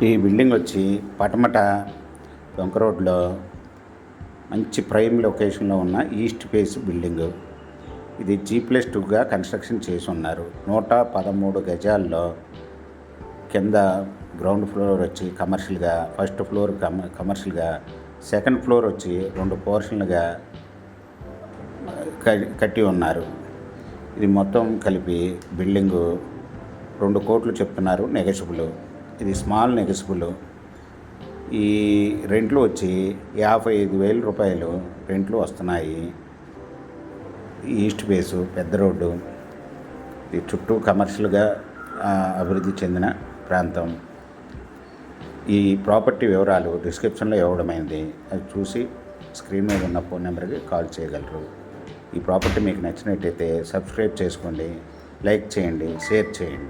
ఈ బిల్డింగ్ వచ్చి పటమట డొంక రోడ్లో మంచి ప్రైమ్ లొకేషన్లో ఉన్న ఈస్ట్ ఫేస్ బిల్డింగ్. ఇది G+2గా కన్స్ట్రక్షన్ చేసి ఉన్నారు. 113 గజాల్లో కింద గ్రౌండ్ ఫ్లోర్ వచ్చి కమర్షియల్గా, ఫస్ట్ ఫ్లోర్ కమర్షియల్గా, సెకండ్ ఫ్లోర్ వచ్చి 2 పోర్షన్లుగా కట్టి ఉన్నారు. ఇది మొత్తం కలిపి బిల్డింగు 2 కోట్లు చెప్తున్నారు నెగోషియబుల్. ఇది స్మాల్ నెగోషియబుల్. ఈ రెంట్లు వచ్చి 55,000 రూపాయలు రెంట్లు వస్తున్నాయి. ఈస్ట్ ఫేసు పెద్ద రోడ్డు. ఇది చుట్టూ కమర్షియల్గా అభివృద్ధి చెందిన ప్రాంతం. ఈ ప్రాపర్టీ వివరాలు డిస్క్రిప్షన్లో ఇవ్వడమైంది. అది చూసి స్క్రీన్ మీద ఉన్న ఫోన్ నెంబర్కి కాల్ చేయగలరు. ఈ ప్రాపర్టీ మీకు నచ్చినట్టయితే సబ్స్క్రైబ్ చేసుకోండి, లైక్ చేయండి, షేర్ చేయండి.